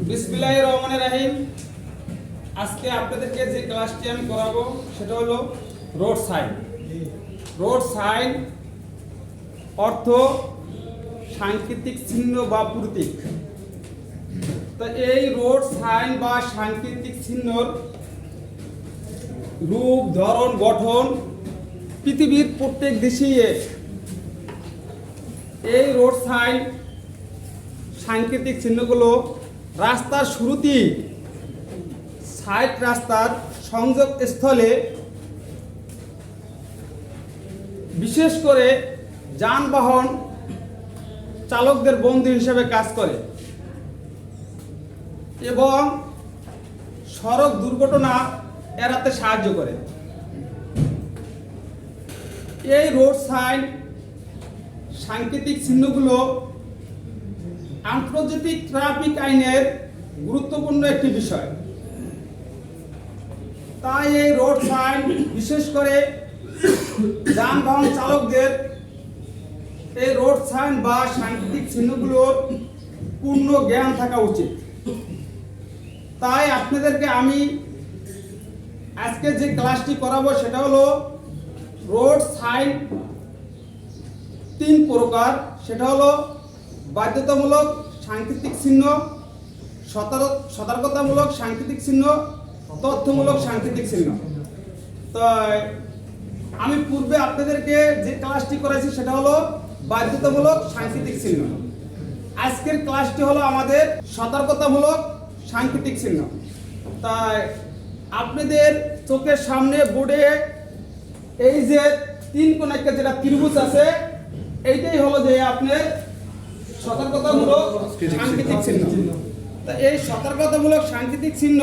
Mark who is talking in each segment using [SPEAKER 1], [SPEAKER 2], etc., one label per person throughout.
[SPEAKER 1] বিসমিল্লাহির রহমানির রহিম। আজকে আপনাদেরকে যে ক্লাসটি আমি করাবো সেটা হলো রোড সাইন। রোড সাইন অর্থ সাংকেতিক চিহ্ন বা প্রতীক। তো এই রোড সাইন বা সাংকেতিক চিহ্নর রূপ, ধরন, গঠন পৃথিবীর প্রত্যেক দেশেই এই রোড সাইন সাংকেতিক চিহ্নগুলো রাস্তার শুরুতেই সাইড রাস্তার সংযোগ স্থলে বিশেষ করে যানবাহন চালকদের বন্ধু হিসেবে কাজ করে এবং সড়ক দুর্ঘটনা এড়াতে সাহায্য করে। এই রোড সাইন সাংকেতিক চিহ্নগুলো আন্তর্জাতিক ট্রাফিক আইনের গুরুত্বপূর্ণ একটি বিষয়। তাই এই রোড সাইন বিশেষ করে যানবাহন চালকদের এই রোড সাইন বা সাংকেতিক চিহ্নগুলোর পূর্ণ জ্ঞান থাকা উচিত। তাই আপনাদেরকে আমি আজকে যে ক্লাসটি করাবো সেটা হলো রোড সাইন তিন প্রকার। সেটা হলো বাধ্যতামূলক সাংকেতিক চিহ্ন, সতর্কতামূলক সাংকেতিক চিহ্ন, তথ্যমূলক সাংকেতিক চিহ্ন। তো আমি পূর্বে আপনাদেরকে যে ক্লাসটি করেছি সেটা হলো বাধ্যতামূলক সাংকেতিক চিহ্ন। আজকের ক্লাসটি হলো আমাদের সতর্কতামূলক সাংকেতিক চিহ্ন। তাই আপনাদের চোখের সামনে বোর্ডে এই যে তিন কোণ একটা যেটা ত্রিভুজ আছে, এইটাই হলো যে আপনার সতর্কতামূলক সাংকেতিক চিহ্ন। তা এই সতর্কতামূলক সাংকেতিক চিহ্ন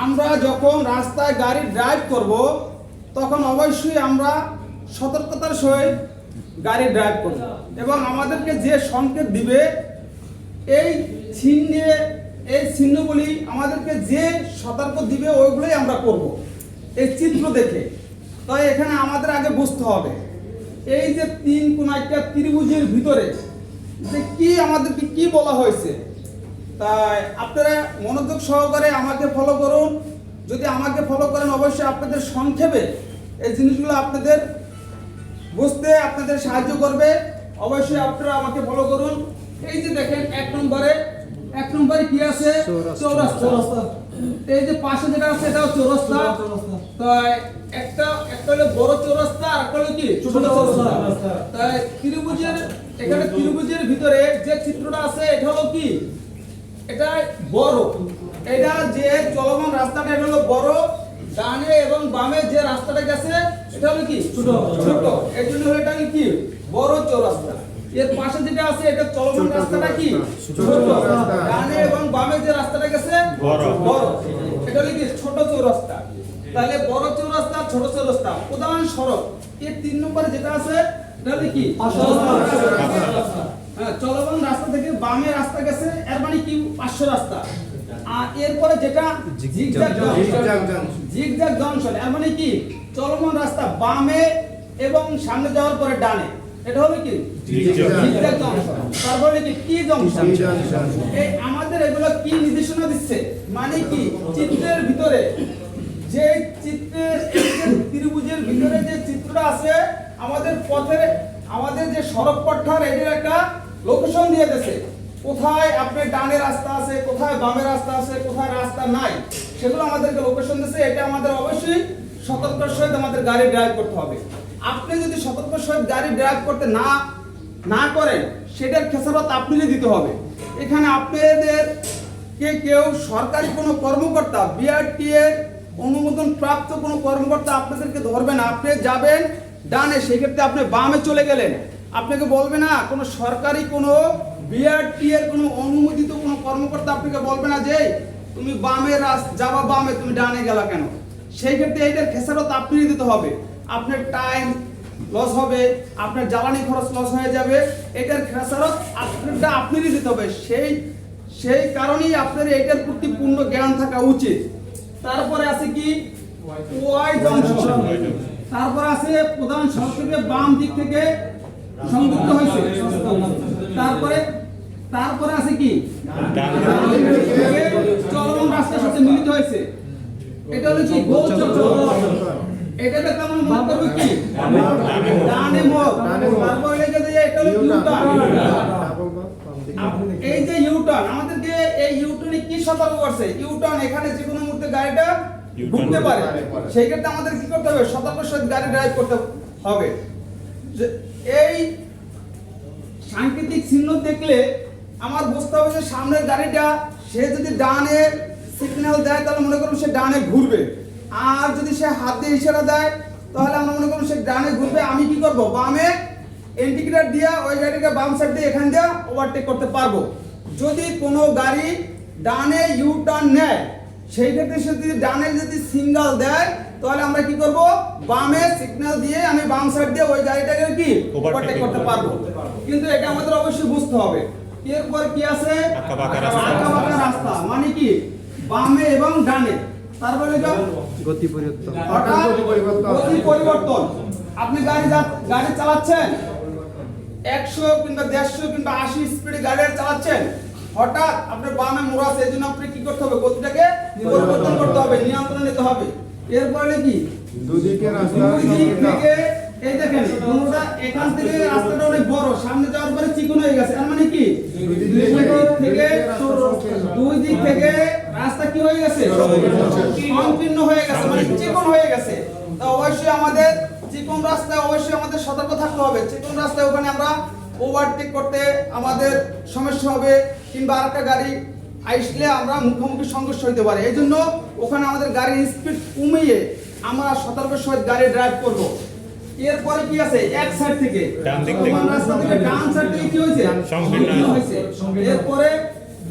[SPEAKER 1] আমরা যখন রাস্তায় গাড়ি ড্রাইভ করব তখন অবশ্যই আমরা সতর্কতার সহিত গাড়ি ড্রাইভ করব এবং আমাদেরকে যে সংকেত দিবে এই চিহ্নগুলি আমাদেরকে যে সতর্ক দিবে ওইগুলোই আমরা করব এই চিত্র দেখে। তাই এখানে আমাদের আগে বুঝতে হবে এই যে তিন কোণ একটা ত্রিভুজের ভিতরে যে কি আমাদেরকে কি বলা হয়েছে। তাই আপনারা মনোযোগ সহকারে আমাকে ফলো করুন। যদি আমাকে ফলো করেন অবশ্যই আপনাদের সংক্ষেপে এই জিনিসগুলো আপনাদের বুঝতে আপনাদের সাহায্য করবে। অবশ্যই আপনারা আমাকে ফলো করুন। এই যে দেখেন এক নম্বরে কি আছে? চৌরাস্তা। এই যে পাশে যেটা আছে এটাও চৌরাস্তা। তাই একটা হলো বড় চৌরাস্তা আর একটা হলো কি ছোট চৌরাস্তা। তাই এখানে ত্রিভুজের ভিতরে যে চিত্রটা আছে এটা হলো কি, এটা বড়। এটা যে চলমান রাস্তাটা এটা হলো বড়, ডানে এবং বামে যে রাস্তাটা গেছে এটা হলো কি ছোট। এর জন্য হলো এটা কি বড় চৌরাস্তা। এর পাশে যেটা আছে এটা চলমান রাস্তাটা কি ছোট, ডানে এবং বামে যে রাস্তাটা গেছে বড়। এটা হলো কি ছোট চৌরাস্তা। তাহলে বড় চৌরাস্তা, ছোট চৌরাস্তা, প্রধান সড়ক। এর তিন নম্বরে যেটা আছে এটা হলো কি চলমান রাস্তা থেকে বামে রাস্তা গেছে, এর মানে কি পার্শ্ব রাস্তা। আর এরপরে যেটা জিগজ্যাগ জংশন, এর মানে কি চলমান রাস্তা বামে এবং সামনে যাওয়ার পরে ডানে, এটা হলো কি জিগজ্যাগ জংশন। তারপরে কি জংশন। এই আমাদের এগুলো কি নির্দেশনা দিচ্ছে, মানে কি চিত্রের ভিতরে যে ত্রিভুজের ভিতরে যে চিত্রটা আছে আমাদের পথের আমাদের যে সড়ক পথটার এটার একটা লোকেশন দিয়ে দিয়েছে। কোথায় আপনার ডানে রাস্তা আছে, কোথায় বামে রাস্তা আছে, কোথায় রাস্তা নাই, সেগুলো আমাদেরকে লোকেশন দিয়েছে। এটা আমাদের অবশ্যই সতর্কতার সহিত আমাদের গাড়ি ড্রাইভ করতে হবে। আপনি যদি সতর্কতার সহিত গাড়ি ড্রাইভ করতে না করেন সেটার খেসারত আপনারই দিতে হবে। এখানে আপনাদের কেউ সরকারি কোনো কর্মকর্তা, বিআরটি এর অনুমোদন প্রাপ্ত কোনো কর্মকর্তা আপনাদেরকে ধরবে না। আপনি যাবেন ডানে, সেক্ষেত্রে আপনি বামে চলে গেলেন, আপনাকে বলবে না কোনো সরকারি কোনো বিআরটি এর কোনো অনুমোদিত কোনো কর্মকর্তা আপনাকে বলবে না যে তুমি বামে যাবা বামে, তুমি ডানে গেলা কেন। সেই ক্ষেত্রে এইটার খেসারত আপনারই দিতে হবে। আপনার টাইম লস হবে, আপনার জ্বালানি খরচ লস হয়ে যাবে, এটার খেসারত আপনারই দিতে হবে। সেই কারণেই আপনার এটার প্রতি পূর্ণ জ্ঞান থাকা উচিত। তারপরে আছে কি ওয়াই জংশন। তারপর আছে প্রধান সড়ক থেকে বাম দিক থেকে সংযুক্ত হয়েছে। তারপরে তারপরে আছে কি চলমান রাস্তার সাথে মিলিত হয়েছে, এটা হলো কি গোল চক্র। এটাতে কেমন মনে করবে কি ডানে মোড়, তারপরে লেগে যায় এটা হলো ইউটার্ন। এই যে ইউটার্ন, আমাদেরকে এই ইউটার্নে কি সতর্ক করছে? ইউটার্ন এখানে যে কোনো মুহূর্তে গাড়িটা ঢুকতে পারে, সেই ক্ষেত্রে আমাদের কি করতে হবে? সতর্কের সহিত গাড়ি ড্রাইভ করতে হবে। যে এই সাংকেতিক চিহ্ন দেখলে আমার বুঝতে হবে যে সামনের গাড়িটা সে যদি ডানে সিগন্যাল দেয় তাহলে মনে করুন সে ডানে ঘুরবে, আর যদি সে হাত দিয়ে ইশারা দেয় তাহলে আমরা মনে করুন সে ডানে ঘুরবে। আমি কি করব? বামে ইন্ডিকেটর দিয়ে ওই গাড়িকে বাম সাইড দিয়ে এখান দিয়ে ওভারটেক করতে পারবো। যদি কোনো গাড়ি ডানে ইউ টার্ন নেয়, সেই ক্ষেত্রে সে যদি ডানে যদি সিগন্যাল দেয় তাহলে আমরা কি করব? বামে সিগন্যাল দিয়ে আমি বাম সাইড দিয়ে ওই গাড়িটাকে কি ওভারটেক করতে পারবো। কিন্তু এটা আমাদের অবশ্যই বুঝতে হবে। এরপর কি আছে? আঁকাবাঁকা রাস্তা, মানে কি বামে এবং ডানে। তারপরে গতি পরিবর্তন, গতি পরিবর্তন। আপনি গাড়ি চালাচ্ছেন 100 কিংবা 150 কিংবা 80 স্পিডে গাড়ি চালাচ্ছেন, হঠাৎ আপনার বামে মোড় আছে, এজন্য আপনি কি করতে হবে? গতিটাকে পরিবর্তন করতে হবে, নিয়ন্ত্রণ নিতে হবে। এরপরে কি দুই দিক থেকে এই দেখেন কোনটা এখান থেকে রাস্তাটা অনেক বড়, সামনে যাওয়ার পরে চিকন হয়ে গেছে। আর মানে কি দুই দিক থেকে রাস্তা কি হয়ে গেছে? সংকীর্ণ হয়ে গেছে, মানে চিকন হয়ে গেছে। তো অবশ্যই আমাদের চিকন রাস্তায় অবশ্যই আমাদের সতর্ক থাকতে হবে। চিকন রাস্তায় ওখানে আমরা ওভারটেক করতে আমাদের সমস্যা হবে, কিংবা আরেকটা গাড়ি আসলে আমরা মুখোমুখি সংঘর্ষ হতে পারে। এই জন্য ওখানে আমাদের গাড়ির স্পিড কমিয়ে আমরা সতর্কের সহিত গাড়ি ড্রাইভ করব। এরপরে কি আছে? এক সাইড থেকে রাস্তা থেকে ডান সাইড থেকে কি হয়েছে? সংকীর্ণ হয়েছে। এরপরে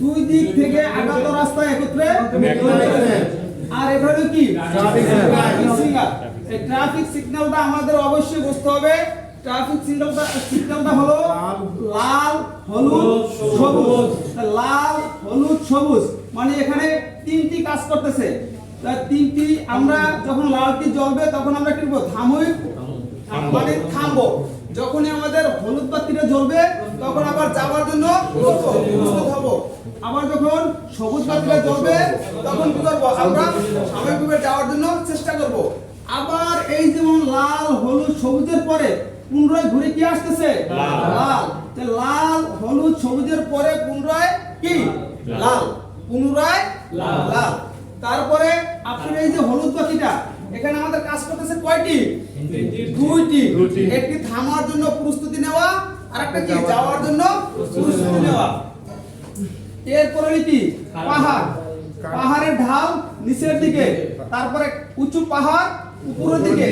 [SPEAKER 1] দুই দিক থেকে আগাত রাস্তা একত্রে, আর এটা হলো কি ট্রাফিক সিগন্যাল। এই ট্রাফিক সিগন্যালটা আমাদের অবশ্যই বুঝতে হবে। ট্রাফিক সিগন্যালটা হলো লাল, হলুদ, সবুজ। লাল, হলুদ, সবুজ মানে এখানে তিনটি কাজ করতেছে। তিনটি আমরা যখন লালটি জ্বলবে তখন আমরা কি করব? মানে থামবো। যখনই আমাদের হলুদ বাতিটা জ্বলবে তখন আবার যাওয়ার জন্য প্রস্তুত হব। আবার যখন সবুজ বাতিটা জ্বলবে তখন কি করব? আমরা স্বাভাবিকভাবে যাওয়ার জন্য চেষ্টা করব। আবার এই যেমন লাল, হলুদ, সবুজের পরে পুনরায় ঘুরে কি আসতেছে? লাল। লাল, হলুদ, সবুজের পরে পুনরায় কি? লাল। পুনরায় লাল। তারপরে আপনার এই যে হলুদ বাতিটা এখানে আমাদের কাজ করতেছে কয়টি? দুইটি। একটি থামার জন্য প্রস্তুতি নেওয়া, আর একটা কি যাওয়ার জন্য প্রস্তুতি নেওয়া। এরপরে কি? পাহাড়। পাহাড়ের ঢাল নিচের দিকে, তারপরে উঁচু পাহাড় উপরের দিকে।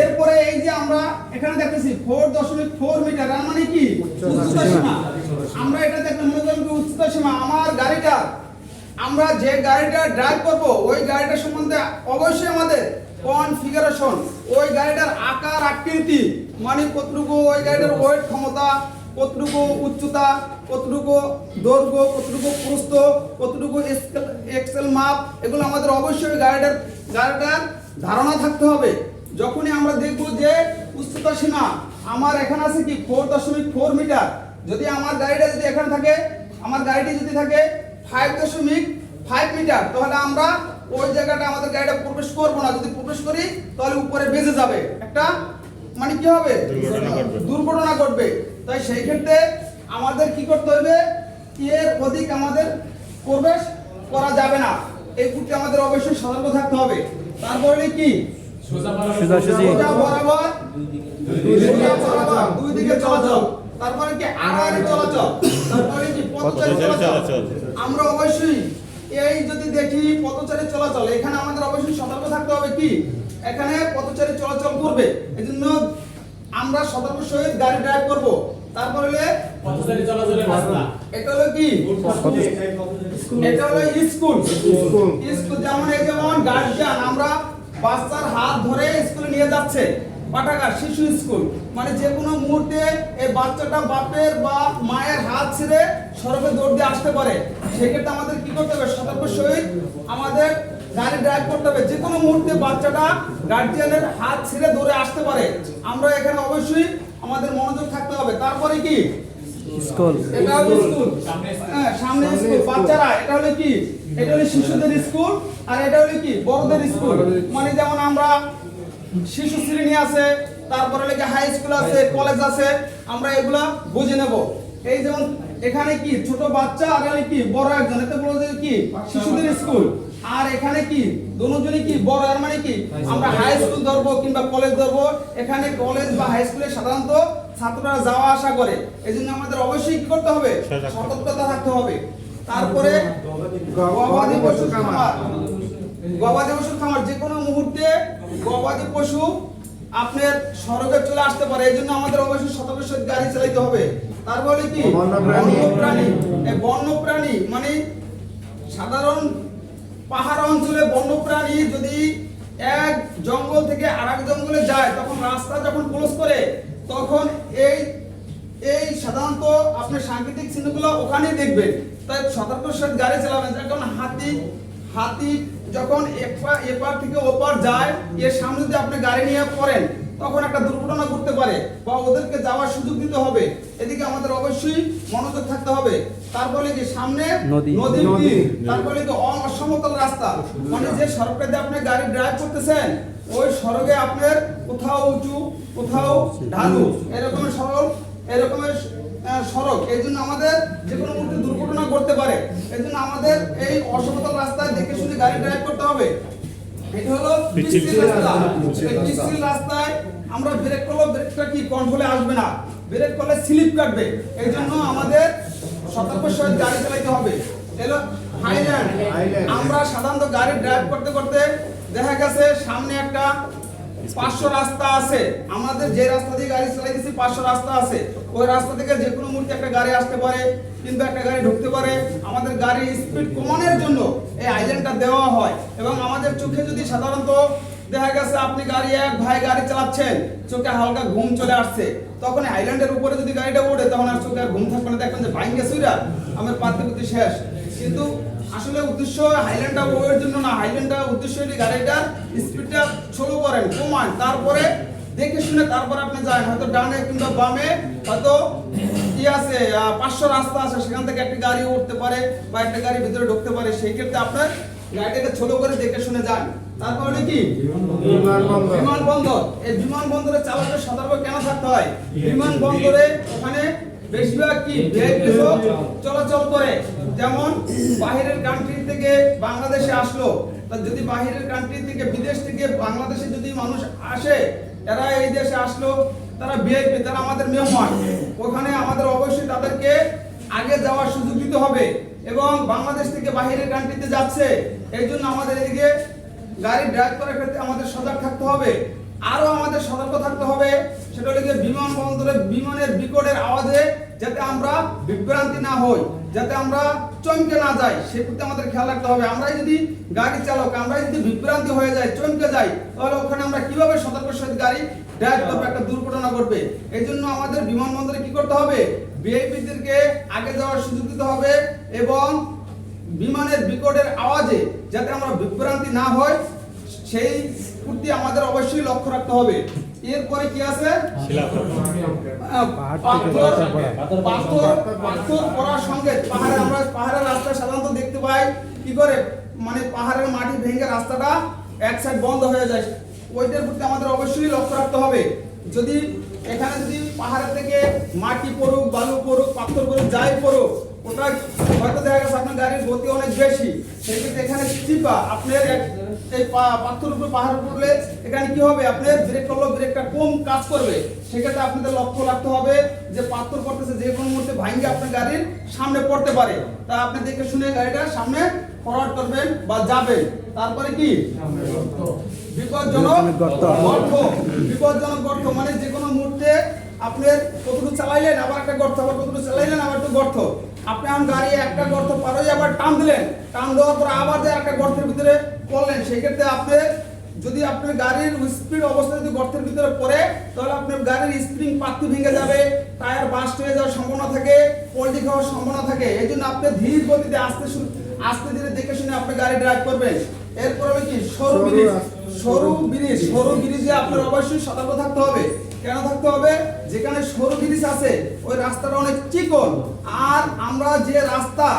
[SPEAKER 1] এরপরে এই যে আমরা এখানে দেখতেছি 4.4 মিটার, মানে কি উচ্চতা সীমা। আমরা এটা দেখতে মনে করেন কি উচ্চতা সীমা। আমার গাড়িটা, আমরা যে গাড়িটা ড্রাইভ করব ওই গাড়িটার সম্বন্ধে অবশ্যই আমাদের কনফিগারেশন, ওই গাড়িটার আকার আকৃতি, মানে কতটুকু ওই গাড়িটার ওয়েট ক্ষমতা, কতটুকু উচ্চতা, কতটুকু দৈর্ঘ্য, কতটুকু প্রস্থ, কতটুকু এক্সেল মাপ, এগুলো আমাদের অবশ্যই গাড়িটার ধারণা থাকতে হবে। যখনই আমরা দেখব যে উচ্চতা সীমা আমার এখানে আছে কি 4.4 মিটার, যদি আমার গাড়িটা যদি এখানে থাকে, আমার গাড়িটি যদি থাকে 5.5 মিটার, তাহলে আমরা ওই জায়গাটা আমাদের গাড়িটা প্রবেশ করব না। যদি প্রবেশ করি তাহলে উপরে বেজে যাবে, একটা মানে কি হবে? দুর্ঘটনা ঘটবে। তাই সেই ক্ষেত্রে আমাদের কি করতে হবে? এর অধিক আমাদের প্রবেশ করা যাবে না। এই ক্ষেত্রে আমাদের অবশ্যই সতর্ক থাকতে হবে। তারপরে কি বরাবর দুই দিকে চলাচল, তারপরে কি আড়াআড়ি চলাচল, তারপরে কি পথচারী চলাচল। আমরা অবশ্যই এই যদি দেখি পথচারী চলাচল, এখানে আমাদের অবশ্যই সতর্ক থাকতে হবে। কি এখানে পথচারী চলাচল করবে, এজন্য আমরা সতর্ক সহিত গাড়ি ড্রাইভ করব। তারপরে পথচারী চলাচলের রাস্তা, এটা হলো কি? এটা হলো স্কুল। যেমন এই যেমন গার্জিয়ান, আমরা বাচ্চার হাত ধরে স্কুলে নিয়ে যাচ্ছে, পাঠাগার শিশু স্কুল, মানে যে কোনো মুহূর্তে এই বাচ্চাটা বাপের বা মায়ের হাত ছেড়ে সড়কে দৌড় দিয়ে আসতে পারে। সেক্ষেত্রে আমাদের কি করতে হবে? সতর্ক সহিত আমাদের গাড়ি ড্রাইভ করতে হবে। যে কোনো মুহূর্তে বাচ্চাটা গার্জিয়ানের হাত ছেড়ে দৌড়ে আসতে পারে, আমরা এখানে অবশ্যই আমাদের মনোযোগ থাকতে হবে। তারপরে কি
[SPEAKER 2] স্কুল।
[SPEAKER 1] এটা হলো স্কুল, হ্যাঁ সামনে স্কুল। বাচ্চারা এটা হলো কি, এটা হলো শিশুদের স্কুল, আর এটা হলো কি বড়দের স্কুল। মানে যেমন আমরা শিশু শ্রেণী আছে, তারপরে লেগে হাই স্কুল আছে, কলেজ আছে, আমরা এগুলা বুঝে নেব। এই যেমন এখানে কি ছোট বাচ্চা আর এখানে কি বড় একজন, এতে বলতে কি শিশুদের স্কুল। আর এখানে কি দুজনই কি বড়, আর মানে কি আমরা হাই স্কুল ধরবো কিংবা কলেজ ধরবো। এখানে কলেজ বা হাই স্কুলে সাধারণত ছাত্ররা যাওয়া আসা করে, এই জন্য আমাদের অবশ্যই কি করতে হবে, সতর্কতা থাকতে হবে। তারপরে গবাদি পশুর খামার, গবাদি পশুর খামার যে কোনো মুহূর্তে গবাদি পশু আপনার সড়কে চলে আসতে পারে, এই জন্য আমাদের অবশ্যই সতর্কের সহিত গাড়ি চালাতে হবে। তারপরে কি বন্যপ্রাণী, এই বন্যপ্রাণী মানে সাধারণ পাহাড় অঞ্চলে বন্যপ্রাণী যদি এক জঙ্গল থেকে আরেক জঙ্গলে যায়, তখন রাস্তা যখন ক্লোজ করে, তখন এই সাধারণত আপনার সাংকেতিক চিহ্নগুলো ওখানেই দেখবেন। তাই সতর্কের সাথে গাড়ি চালাবেন। যখন হাতি যখন এপার থেকে ওপার যায়, এর সামনে যদি আপনি গাড়ি নিয়ে পড়েন, তখন একটা দুর্ঘটনা ঘটতে পারে বা ওদেরকে যাওয়ার সুযোগ দিতে হবে। এদিকে আমাদের অবশ্যই মনোযোগ থাকতে হবে। তারপরে কি সামনে নদী, তারপরে কি অসমতল রাস্তা, মানে যে সড়কটা দিয়ে আপনি গাড়ি ড্রাইভ করতেছেন, ওই সড়কে আপনার কোথাও উঁচু কোথাও ঢালু এরকমের সড়ক। এই জন্য আমাদের যে কোনো মুহূর্তে দুর্ঘটনা ঘটতে পারে। এই জন্য আমাদের এই অসমতল রাস্তায় দেখে শুনে গাড়ি ড্রাইভ করতে হবে। এটা হলো পিচ্ছিল রাস্তা। এই পিচ্ছিল রাস্তায় আমরা ব্রেক করলে ব্রেকটা কি কন্ট্রোলে আসবে না, ব্রেক করলে স্লিপ কাটবে। এই জন্য আমাদের সতর্কের সহিত গাড়ি চালাতে হবে। এলো হাইল্যান্ড। আমরা সাধারণত গাড়ি ড্রাইভ করতে করতে দেখা গেছে সামনে একটা 500 রাস্তা আছে, আমাদের যে রাস্তা দিয়ে গাড়ি চালাইতেছি 500 রাস্তা আছে। ওই রাস্তা থেকে যে কোনো মুহূর্তে একটা গাড়ি আসতে পারে কিংবা একটা গাড়ি ঢুকতে পারে। আমাদের গাড়ির স্পিড কমানোর জন্য এই আইল্যান্ডটা দেওয়া হয়। এবং আমাদের চোখে যদি সাধারণত দেখা গেছে আপনি এক ভাই গাড়ি চালাচ্ছেন, চোখে হালকা ঘুম চলে আসছে, তখন আইল্যান্ডের উপরে যদি গাড়িটা ওঠে, তখন আর চোখে ঘুম থাকবে না, দেখবেন যে ভাঙ্গে সুইরা আমার পার্থক্য শেষ। কিন্তু আসলে উদ্দেশ্য হাইল্যান্ডটা ওর জন্য না, হাইল্যান্ডটা উদ্দেশ্য হলো গাড়িটার স্পিডটা স্লো করেন, কমান, তারপরে দেখে শুনে তারপর আপনি যান। হয়তো ডানে কিংবা বামে হয়তো কি আছে 500 রাস্তা আছে, সেখান থেকে একটা গাড়ি উঠতে পারে বা একটা গাড়ি ভিতরে ঢুকতে পারে। সেই ক্ষেত্রে আপনার গাড়িটাকে ছোট করে দেখে শুনে যান। তারপরে কি বিমানবন্দর। এই বিমানবন্দরে চালকের সতর্ক কেন থাকতে হয়? বিমানবন্দরে ওখানে বেশিরভাগ কি ভিআইপি চলাচল করে। যেমন বাইরের কান্ট্রি থেকে বাংলাদেশে আসলো, যদি বাইরের কান্ট্রি থেকে বিদেশ থেকে বাংলাদেশে যদি মানুষ আসে, এরা এই দেশে আসলো, তারা ভিআইপি, তারা আমাদের মেহমান। ওখানে আমাদের অবশ্যই তাদেরকে আগে যাওয়ার সুযোগ দিতে হবে। এবং বাংলাদেশ থেকে বাইরের কান্ট্রিতে যাচ্ছে, এই জন্য আমাদের এদিকে গাড়ি ড্রাইভ করার ক্ষেত্রে আমাদের সজাগ থাকতে হবে। আরো আমাদের সতর্ক থাকতে হবে, সেটা হলো বিমানবন্দরে বিমানের বিকটের আওয়াজে যাতে আমরা বিভ্রান্তি না হই, যাতে আমরা চমকে না যাই, সেক্ষেত্রে আমাদের খেয়াল রাখতে হবে। আমরা যদি গাড়ি চালক আমরা যদি বিভ্রান্তি হয়ে যায়, চমকে যাই, তাহলে ওখানে আমরা কিভাবে সতর্কের সহিত গাড়ি ড্রাইভ করবো, একটা দুর্ঘটনা ঘটবে। এই জন্য আমাদের বিমানবন্দরে কি করতে হবে, ভিআইপিদেরকে আগে যাওয়ার সুযোগ দিতে হবে এবং বিমানের বিকটের আওয়াজে যাতে আমরা বিভ্রান্তি না হয়, সেই প্রতি আমাদের অবশ্যই লক্ষ্য রাখতে হবে। এরপরে কি আছে, পাথর পড়ার সঙ্গে আমরা পাহাড়ের রাস্তা সাধারণত দেখতে পাই কি করে, মানে পাহাড়ের মাটি ভেঙে রাস্তাটা এক সাইড বন্ধ হয়ে যায়। ওইটার প্রতি আমাদের অবশ্যই লক্ষ্য রাখতে হবে। যদি এখানে যদি পাহাড়ের থেকে মাটি পড়ুক, বালু পড়ুক, পাথর পড়ুক, যাই পড়ুক, ওটা হয়তো দেখা গেছে আপনার গাড়ির গতি অনেক বেশি, সেক্ষেত্রে এখানে চিপা আপনার এই পাথর উপরে পাহাড় পড়লে এখানে কি হবে, আপনার ব্রেক করলে ব্রেকটা কম কাজ করবে। সেক্ষেত্রে আপনাদের লক্ষ্য রাখতে হবে যে পাথর পড়তেছে, যে কোনো মুহূর্তে ভাঙে আপনার গাড়ির সামনে পড়তে পারে। তা আপনি দেখে শুনে গাড়িটা সামনে ফরওয়ার্ড করবেন বা যাবেন। তারপরে কি বিপজ্জনক গর্ত, মানে যে কোনো মুহূর্তে আপনার কতটুকু চালাইলেন আবার একটা গর্ত, আবার কতটুকু চালাইলেন আবার একটু গর্ত। আপনি আমার গাড়ি একটা গর্ত পার হয়ে আবার টান দিলেন, টান দেওয়ার পর আবার যে একটা গর্তের ভিতরে পড়লেন, সেক্ষেত্রে আপনি যদি আপনার গাড়ির স্পিড অবস্থা যদি গর্তের ভিতরে পড়ে, তাহলে আপনার গাড়ির স্প্রিং পাত্তি ভেঙে যাবে, টায়ার বাস্ট হয়ে যাওয়ার সম্ভাবনা থাকে, পল্টি খাওয়ার সম্ভাবনা থাকে। এই জন্য আপনি ধীর গতিতে আস্তে ধীরে দেখে শুনে আপনি গাড়ি ড্রাইভ করবেন। এরপর হলো কি সরু ব্রিজে আপনার অবশ্যই সতর্ক থাকতে হবে। কেন থাকতে হবে? যেখানে সরু ব্রিজ আছে ওই রাস্তাটা অনেক চিকন, আর আমরা যে রাস্তা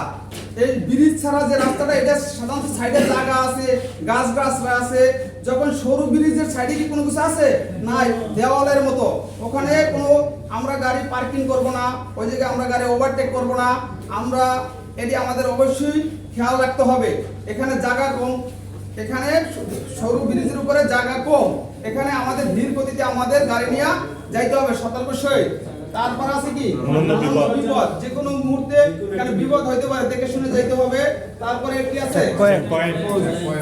[SPEAKER 1] এই ব্রিজ ছাড়া যে রাস্তাটা এটা সাধারণত সাইডে জায়গা আছে, গাছ গাছরা আছে। যখন সরু ব্রিজের সাইডে কি কোনো কিছু আছে? নাই, দেওয়ালের মতো। ওখানে কোনো আমরা গাড়ি পার্কিং করব না, ওই জায়গায় আমরা গাড়ি ওভারটেক করব না। আমরা এটি আমাদের অবশ্যই খেয়াল রাখতে হবে। এখানে জায়গা কম, এখানে সরু ব্রিজের উপরে জায়গা কম, এখানে আমাদের ধীর গতিতে আমাদের গাড়ি নিয়ে যাইতে হবে সতর্ক সহিত। তারপর আছে কি বিপদ, যে কোনো মুহূর্তে এখানে বিপদ হইতে পারে, দেখে শুনে যাইতে হবে। তারপরে কি আছে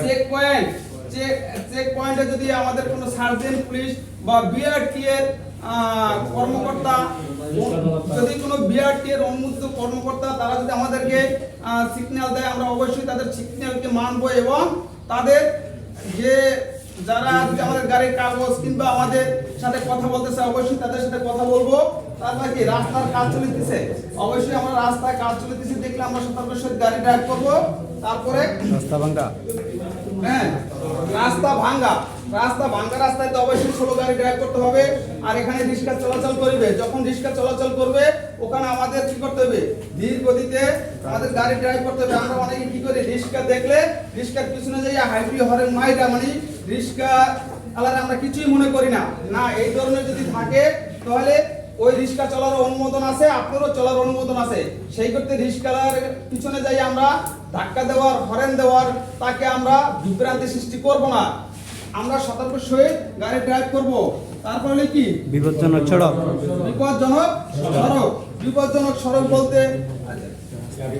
[SPEAKER 1] চেক পয়েন্ট। চেক পয়েন্টে যদি আমাদের কোনো সার্জেন্ট, পুলিশ বা বিআরটি এর কর্মকর্তা, যদি কোনো বিআরটি এর অনুমোদিত কর্মকর্তা তারা যদি আমাদেরকে সিগন্যাল দেয়, আমরা অবশ্যই তাদের সিগন্যালকে মানবো এবং তাদের যে যারা যদি আমাদের গাড়ির কাগজ কিংবা আমাদের সাথে কথা বলতেছে অবশ্যই তাদের সাথে কথা বলবো। তারপর কি রাস্তার কাজ চলতেছে, অবশ্যই আমরা রাস্তায় কাজ চলতেছে দেখলে আমরা সতর্কের সাথে গাড়ি ড্রাইভ করবো। তারপরে রাস্তা ভাঙা, হ্যাঁ রাস্তা ভাঙা রাস্তায় তো অবশ্যই স্লো গাড়ি ড্রাইভ করতে হবে। আর এখানে রিক্সা চলাচল করবে, যখন রিক্সা চলাচল করবে ওখানে আমাদের কি করতে হবে? ধীর গতিতে আমাদের গাড়ি ড্রাইভ করতে হবে। আমরা অনেকে কি করি, রিক্সা দেখলে রিক্সার পিছনে যাই হাইব্রিড হরেন মাইটা, মানে রিক্সা আলাদা আমরা কিছুই মনে করি না। না, এই ধরনের যদি থাকে তাহলে ওই রিক্সা চলার অনুমোদন আছে, আপনারও চলার অনুমোদন আছে। সেই করতে রিক্সার পিছনে যাই আমরা ধাক্কা দেওয়ার, হরেন দেওয়ার, তাকে আমরা বিভ্রান্তি সৃষ্টি করব না। আমরা সতর্ক সহিত গাড়ি ড্রাইভ করব। তারপরে কি
[SPEAKER 2] বিপজ্জনক সড়ক।
[SPEAKER 1] বিপজ্জনক সড়ক বলতে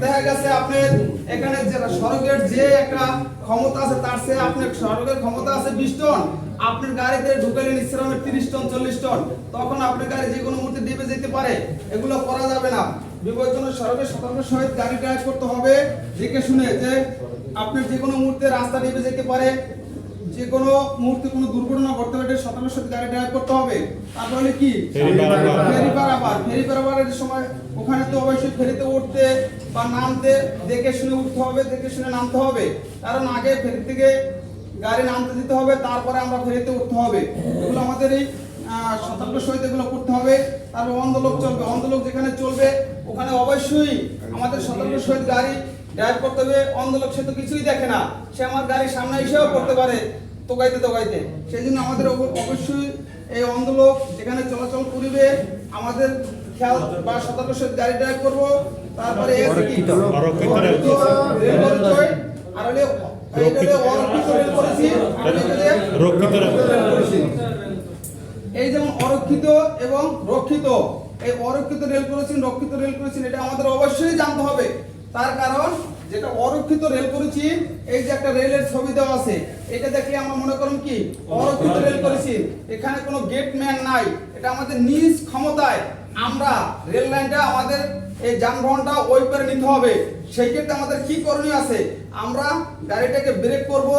[SPEAKER 1] দেখা গেছে আপনার এখানে যে সড়কের যে একটা ক্ষমতা আছে তার চেয়ে আপনার সড়কের ক্ষমতা আছে 20 টন, আপনার গাড়িতে ঢুকালে নিশ্চয় 30 টন 40 টন, তখন আপনার গাড়ি যে কোনো মুহূর্তে ডিবে যেতে পারে। এগুলো করা যাবে না। বিপজ্জনক সড়কে সতর্ক সহিত গাড়ি ড্রাইভ করতে হবে, দেখে শুনে, যে আপনার যে কোনো মুহূর্তে রাস্তা ডিবে যেতে পারে, যে কোনো মুহূর্তে কোনো দুর্ঘটনা ঘটতে পারে, সতর্কের সাথে গাড়ি ড্রাইভ করতে হবে। তারপরে কি ফেরি পারাপারের সময় ওখানে তো অবশ্যই ফেরিতে উঠতে বা নামতে দেখে শুনে উঠতে হবে, দেখে শুনে নামতে হবে। কারণ আগে ফেরি থেকে গাড়ি নামতে দিতে হবে, তারপরে আমরা ফেরিতে উঠতে হবে। এগুলো আমাদের এই সতর্ক সহিত এগুলো করতে হবে। তারপর অন্ধলোক চলবে, অন্ধলোক যেখানে চলবে ওখানে অবশ্যই আমাদের সতর্ক সহিত গাড়ি ড্রাইভ করতে হবে। অন্ধলোক সে তো কিছুই দেখে না, সে আমার গাড়ির সামনে এসেও করতে পারে তোগাইতে। সেই জন্য আমাদের অবশ্যই এই অন্ধলোক যেখানে চলাচল করিবে আমাদের খেয়াল বা সতর্ক সহিত গাড়ি ড্রাইভ করবো। তারপরে এই যেমন অরক্ষিত এবং রক্ষিত, এই অরক্ষিত রেল করেছেন, রক্ষিত রেল করেছেন, এটা আমাদের অবশ্যই জানতে হবে। তার কারণ যেটা অরক্ষিত রেল করেছি, এই যে একটা রেলের ছবি দেওয়া আছে, এটা দেখলে আমরা মনে করুন কি অরক্ষিত রেল করেছি, এখানে কোনো গেটম্যান নাই, এটা আমাদের নিজ ক্ষমতায় আমরা রেল লাইনটা আমাদের এই যানবাহনটা ওই করে নিতে হবে। সেই ক্ষেত্রে আমাদের কি করণীয় আছে? আমরা গাড়িটাকে ব্রেক করব,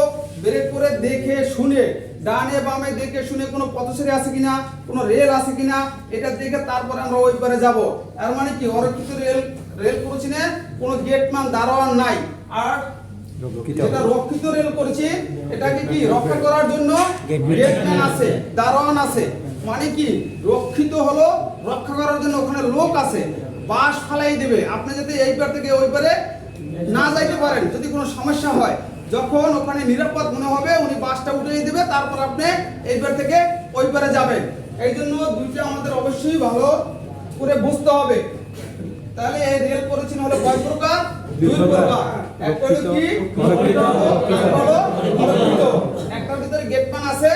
[SPEAKER 1] ব্রেক করে দেখে শুনে ডানে বামে দেখে শুনে কোনো পথচারী আছে কিনা, কোনো রেল আছে কিনা, এটা দেখে তারপরে আমরা ওই পারে যাব। এর মানে কি অরক্ষিত রেল করেছি না, কোনো গেটম্যান দারোয়ান নাই। আর যেটা রক্ষিত রেল করেছি এটাকে কি রক্ষা করার জন্য গেটম্যান আছে, দারোয়ান আছে। মানে কি রক্ষিত হলো রক্ষা করার জন্য ওখানে লোক আছে, বাস ফালাই দেবে আপনি যাতে এই পার থেকে ওই পারে না যাইতে পারেন। যদি কোনো সমস্যা হয়, যখন ওখানে নিরাপদ মনে হবে উনি বাসটা উঠিয়ে দেবে, তারপর আপনি এই পার থেকে ওই পারে যাবেন। এই জন্য দুইটা আমাদের অবশ্যই ভালো করে বুঝতে হবে। তাহলে এই রেল করেছেন হলো কয় প্রকার? দুই প্রকার। একটা হলো কি অরক্ষিত, একটার ভিতরে গেটম্যান আছে,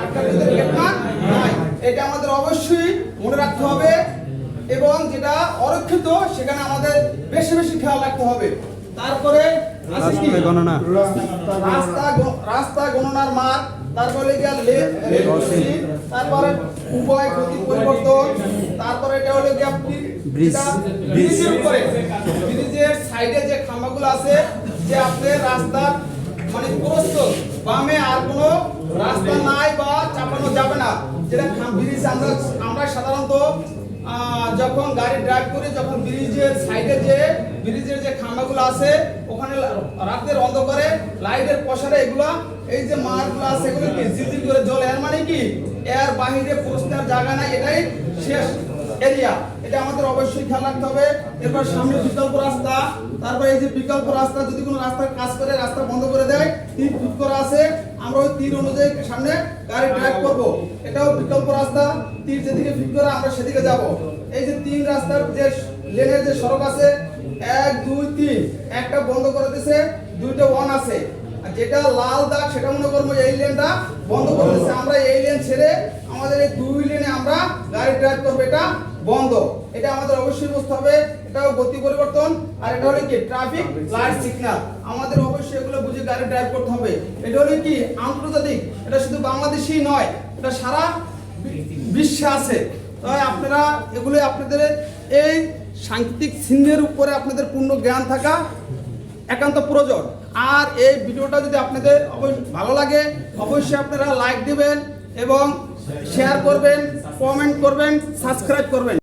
[SPEAKER 1] একটার ভিতরে গেটম্যান নাই। এটা আমাদের অবশ্যই মনে রাখতে হবে। এবং যেটা অরক্ষিত সেখানে আমাদের বেশি বেশি খেয়াল রাখতে হবে। তারপরে রাস্তা গণনার মার্গ, তারপরে তারপরে উভয় গতি পরিবর্তন, তারপরে এটা হলো কি আপনি ব্রিজের উপরে, ব্রিজের সাইডে যে খাম্বাগুলো আছে, যে আপনার রাস্তার মানে প্রস্থ বামে আর কোনো রাস্তা নাই বা চাপানো যাবে না, যেটা ব্রিজ আমরা সাধারণত যখন গাড়ি ড্রাইভ করে যখন ব্রিজের সাইডে যে ব্রিজের যে খাম্বাগুলো আছে ওখানে রাতের অন্ধকারে লাইটের পশারে এগুলো এই যে মারগুলো আছে এগুলো কি জিজির করে জ্বলে, এর মানে কি এর বাহিরে পৌঁছার জায়গা নাই, এটাই শেষ এরিয়া। এটা আমাদের অবশ্যই খেয়াল রাখতে হবে। এরপর সামনে বিকল্প রাস্তা, তারপর এই যে বিকল্প রাস্তা যদি কোনো রাস্তার কাজ করে রাস্তা বন্ধ করে দেয়, তীর ফিট করা আছে, আমরা ওই তীর অনুযায়ী সামনে গাড়ি ড্রাইভ করব। এটাও বিকল্প রাস্তা, তীর যেদিকে ফিট করা আমরা সেদিকে যাব। এই যে তিন রাস্তার যে লেনের যে সড়ক আছে 1 2 3, একটা বন্ধ করে দিয়েছে, দুইটা অন আছে। আর যেটা লাল দাগ সেটা মনে করবো এই লেনটা বন্ধ করে দিয়েছে, আমরা এই লেন ছেড়ে আমাদের এই দুই লেনে আমরা গাড়ি ড্রাইভ করবো, এটা বন্ধ। এটা আমাদের অবশ্যই বুঝতে হবে, এটাও গতি পরিবর্তন। আর এটা হলো কি ট্রাফিক লাইট সিগন্যাল, আমাদের অবশ্যই এগুলো বুঝে গাড়ি ড্রাইভ করতে হবে। এটা হলো কি আন্তর্জাতিক, এটা শুধু বাংলাদেশেই নয়, এটা সারা বিশ্বে আছে। তাই আপনারা এগুলো আপনাদের এই সাংকেতিক চিহ্নের উপরে আপনাদের পূর্ণ জ্ঞান থাকা একান্ত প্রয়োজন। আর এই ভিডিওটা যদি আপনাদের ভালো লাগে অবশ্যই আপনারা লাইক দিবেন এবং শেয়ার করবেন, কমেন্ট করবেন, সাবস্ক্রাইব করবেন।